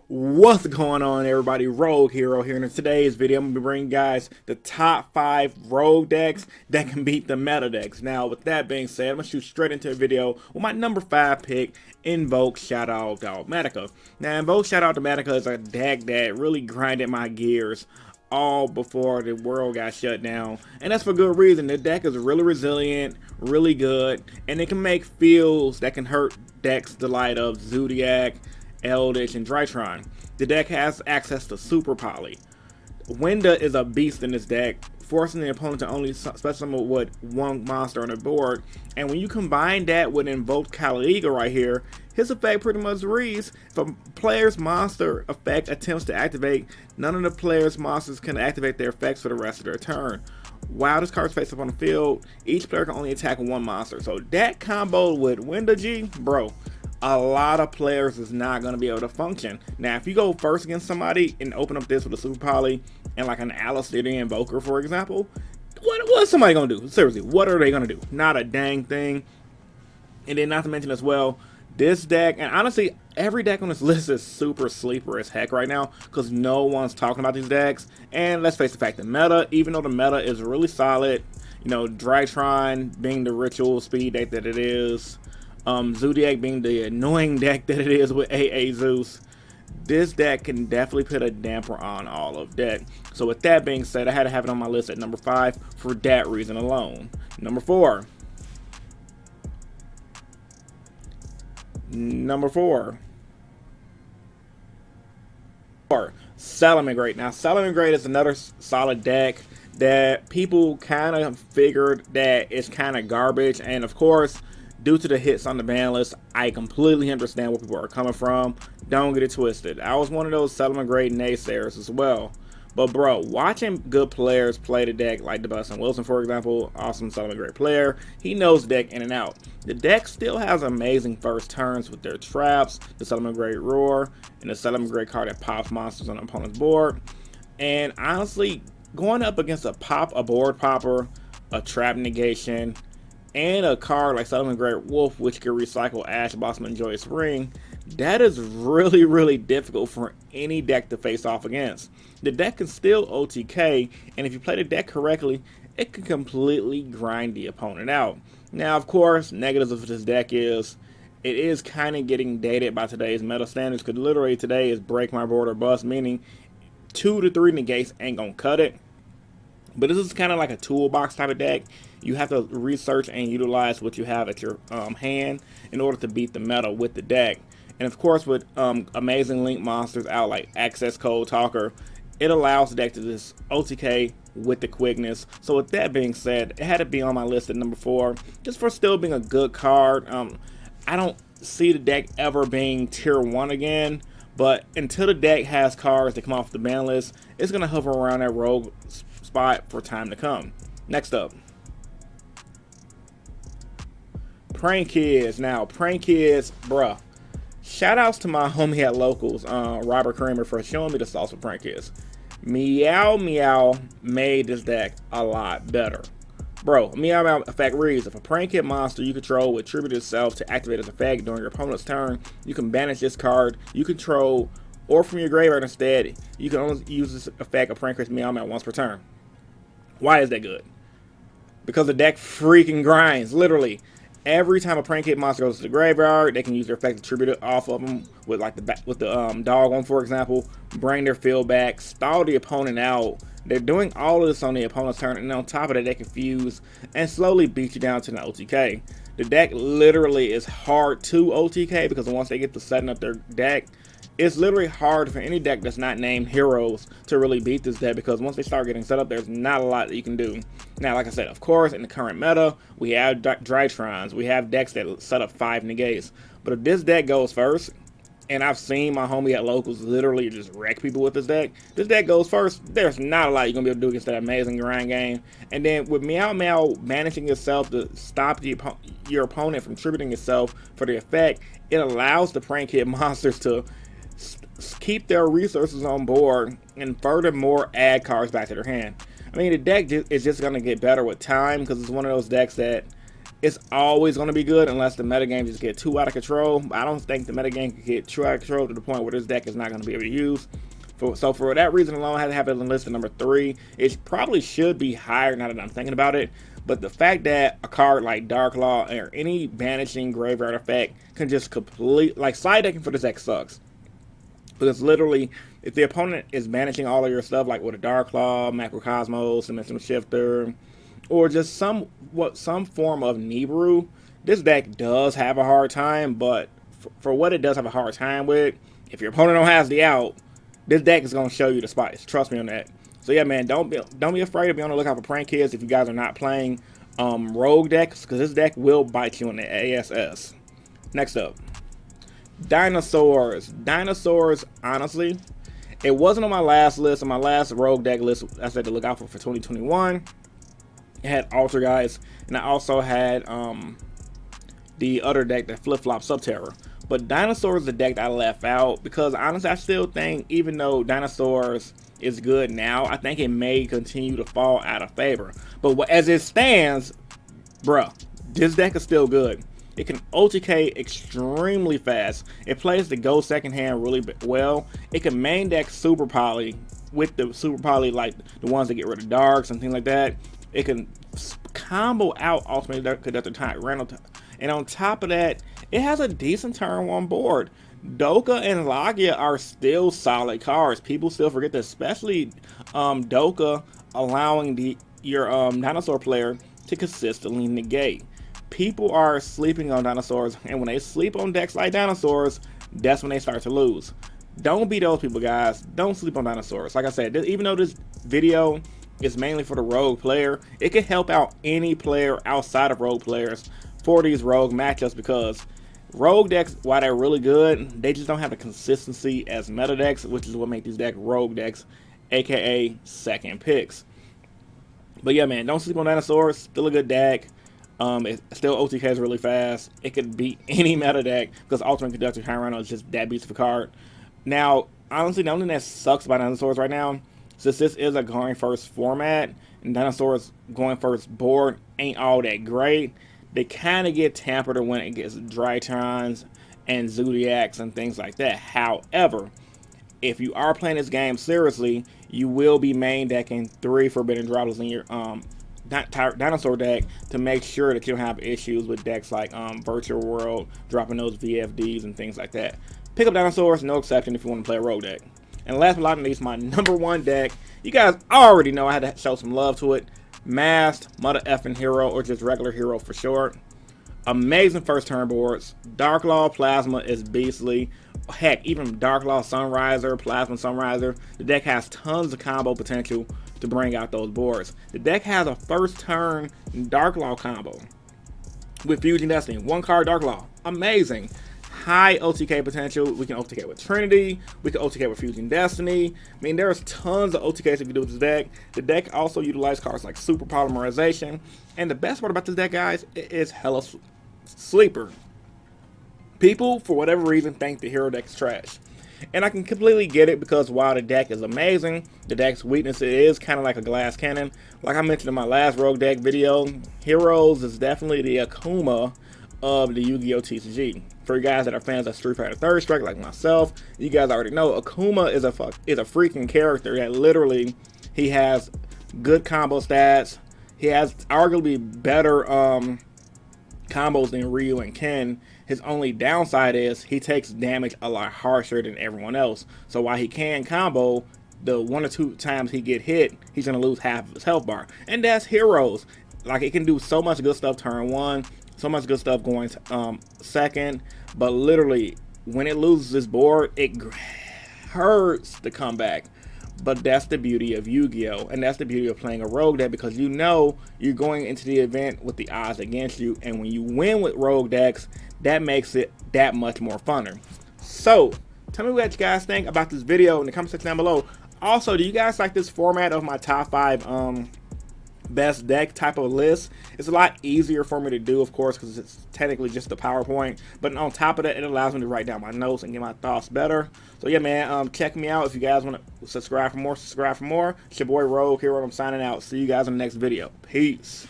What's going on, everybody? Rogue Hero here. And in today's video, I'm going to be bringing you guys the top 5 rogue decks that can beat the meta decks. Now, with that being said, I'm going to shoot straight into a video with my number 5 pick, Invoked Shaddol Dogmatika. Now, Invoked Shaddol Dogmatika is a deck that really grinded my gears all before the world got shut down, and that's for good reason. The deck is really resilient, really good, and it can make fields that can hurt decks the light of Zodiac, Eldritch, and Drytron. The deck has access to Super Poly. Winda is a beast in this deck, forcing the opponent to only special summon with one monster on the board. And when you combine that with Invoked Caliga right here, his effect pretty much reads: if a player's monster effect attempts to activate, none of the player's monsters can activate their effects for the rest of their turn. While this card's face up on the field, each player can only attack one monster. So that combo with Winda G, bro, a lot of players is not going to be able to function. Now, if you go first against somebody and open up this with a Super Poly and like an Alistair Invoker, for example, what's somebody going to do? Seriously, what are they going to do? Not a dang thing. And then not to mention as well, this deck, and honestly, every deck on this list is super sleeper as heck right now because no one's talking about these decks. And let's face the fact, the meta, even though the meta is really solid, you know, Drytron being the ritual speed deck that it is, Zodiac being the annoying deck that it is with AA Zeus, this deck can definitely put a damper on all of that. So with that being said, I had to have it on my list at number 5 for that reason alone. Number 4. Salamangreat. Now, Salamangreat is another solid deck that people kind of figured that it's kind of garbage, and of course, due to the hits on the ban list, I completely understand where people are coming from. Don't get it twisted. I was one of those Salamangreat naysayers as well. But bro, watching good players play the deck, like DeBustin Wilson, for example, awesome Salamangreat player, he knows the deck in and out. The deck still has amazing first turns with their traps, the Salamangreat Roar, and the Salamangreat card that pops monsters on the opponent's board. And honestly, going up against a board popper, a trap negation, and a card like Salamangreat Wolf, which can recycle Ash, Blossom, and Joyous Ring, that is really difficult for any deck to face off against. The deck can still OTK, and if you play the deck correctly, it can completely grind the opponent out. Now, of course, negatives of this deck is it is kind of getting dated by today's meta standards, because literally today is break my board or bust, meaning 2 to 3 negates ain't gonna cut it. But this is kind of like a toolbox type of deck. You have to research and utilize what you have at your hand in order to beat the meta with the deck. And of course, with amazing link monsters out like Access Code Talker, it allows the deck to just OTK with the quickness. So with that being said, it had to be on my list at number 4, just for still being a good card. I don't see the deck ever being tier 1 again, but until the deck has cards that come off the ban list, it's going to hover around that rogue spot for time to come. Next up, Prank Kids. Now, Prank Kids, bruh, shout outs to my homie at Locals, Robert Kramer, for showing me the sauce with Prank Kids. Meow Meow made this deck a lot better. Bro, Meow Meow effect reads: if a Prank Kid monster you control would tribute itself to activate its effect during your opponent's turn, you can banish this card you control or from your graveyard instead. You can only use this effect of Prank Kids Meow Meow once per turn. Why is that good? Because the deck freaking grinds, literally. Every time a Prank Kid monster goes to the graveyard, they can use their effect to tribute it off of them with like the dog one, for example, bring their field back, stall the opponent out. They're doing all of this on the opponent's turn, and on top of that, they can fuse and slowly beat you down to an OTK. The deck literally is hard to OTK because once they get to setting up their deck, it's literally hard for any deck that's not named Heroes to really beat this deck, because once they start getting set up, there's not a lot that you can do. Now, like I said, of course, in the current meta, we have Drytrons, we have decks that set up 5 negates. But if this deck goes first, and I've seen my homie at Locals literally just wreck people with this deck goes first, there's not a lot you're going to be able to do against that amazing grind game. And then with Meow Meow managing itself to stop your opponent from tributing itself for the effect, it allows the Prank Kid monsters to keep their resources on board and furthermore add cards back to their hand. I mean, the deck is just going to get better with time, because it's one of those decks that it's always going to be good unless the metagame just get too out of control. I don't think the metagame can get too out of control to the point where this deck is not going to be able to use. So for that reason alone, I had to have it listed number 3. It probably should be higher now that I'm thinking about it. But the fact that a card like Dark Law or any banishing graveyard effect can just like side decking for this deck sucks. Because literally, if the opponent is banishing all of your stuff, like with a Dark Claw, Macrocosmos, Dimensional Shifter, or just some form of Nibiru, this deck does have a hard time. But for what it does have a hard time with, if your opponent don't have the out, this deck is gonna show you the spice. Trust me on that. So yeah, man, don't be afraid to be on the lookout for prank kids if you guys are not playing rogue decks, because this deck will bite you on the ASS. Next up, Dinosaurs. Dinosaurs, honestly, it wasn't on my last list. On my last rogue deck list, I said to look out for 2021. It had Alter Guys, and I also had the other deck that flip-flop Subterror. But Dinosaurs is the deck that I left out because honestly, I still think even though Dinosaurs is good now, I think it may continue to fall out of favor. But as it stands, bruh, this deck is still good. It can OTK extremely fast. It plays the go second hand really well. It can main deck Super Poly with the Super Poly, like the ones that get rid of darks and things like that. It can combo out Ultimate Conductor Tyrant. And on top of that, it has a decent turn 1 board. Doka and Lagia are still solid cards. People still forget that, especially Doka allowing your dinosaur player to consistently negate. People are sleeping on Dinosaurs, and when they sleep on decks like Dinosaurs, that's when they start to lose. Don't be those people, guys. Don't sleep on Dinosaurs. Like I said, even though this video is mainly for the rogue player, it can help out any player outside of rogue players for these rogue matchups, because rogue decks, while they're really good, they just don't have the consistency as meta decks, which is what makes these decks rogue decks, aka second picks. But yeah, man, don't sleep on Dinosaurs. Still a good deck. It still OTKs really fast. It could beat any meta deck because Ultimate Conductor Tyranno is just that beast of a card. Now, honestly, the only thing that sucks about Dinosaurs right now, since this is a going first format and Dinosaurs going first board ain't all that great, they kind of get tampered when it gets Drytrons and Zodiacs and things like that. However, if you are playing this game seriously, you will be main decking 3 Forbidden Droplets in your Dinosaur deck to make sure that you don't have issues with decks like Virtual World, dropping those VFDs and things like that. Pick up Dinosaurs, no exception if you want to play a rogue deck. And last but not least, my number 1 deck, you guys already know I had to show some love to it. Masked Mother Effing Hero, or just regular Hero for short. Amazing first turn boards. Dark Law Plasma is beastly. Heck, even Dark Law Sunriser, Plasma Sunriser, the deck has tons of combo potential to bring out those boards. The deck has a first turn Dark Law combo with Fusion Destiny. 1 card Dark Law. Amazing. High OTK potential. We can OTK with Trinity. We can OTK with Fusion Destiny. I mean, there's tons of OTKs you can do with this deck. The deck also utilizes cards like Super Polymerization. And the best part about this deck, guys, is hella sleeper. People, for whatever reason, think the hero deck is trash. And I can completely get it, because while the deck is amazing, the deck's weakness is kind of like a glass cannon. Like I mentioned in my last rogue deck video, Heroes is definitely the Akuma of the Yu-Gi-Oh! TCG. For you guys that are fans of Street Fighter Third Strike like myself, you guys already know Akuma is a freaking character that literally, he has good combo stats. He has arguably better combos than Ryu and Ken. His only downside is he takes damage a lot harsher than everyone else. So while he can combo, the 1 or 2 times he get hit, he's going to lose half of his health bar. And that's Heroes. Like, it can do so much good stuff turn 1, so much good stuff going second, but literally, when it loses this board, it hurts to come back. But that's the beauty of Yu-Gi-Oh! And that's the beauty of playing a rogue deck, because you know you're going into the event with the odds against you, and when you win with rogue decks, that makes it that much more funner. So, tell me what you guys think about this video in the comment section down below. Also, do you guys like this format of my top 5 best deck type of list? It's a lot easier for me to do, of course, because it's technically just a PowerPoint, but on top of that, it allows me to write down my notes and get my thoughts better. So yeah, man, check me out if you guys want to subscribe for more. It's your boy Rogue here, and I'm signing out. See you guys in the next video. Peace.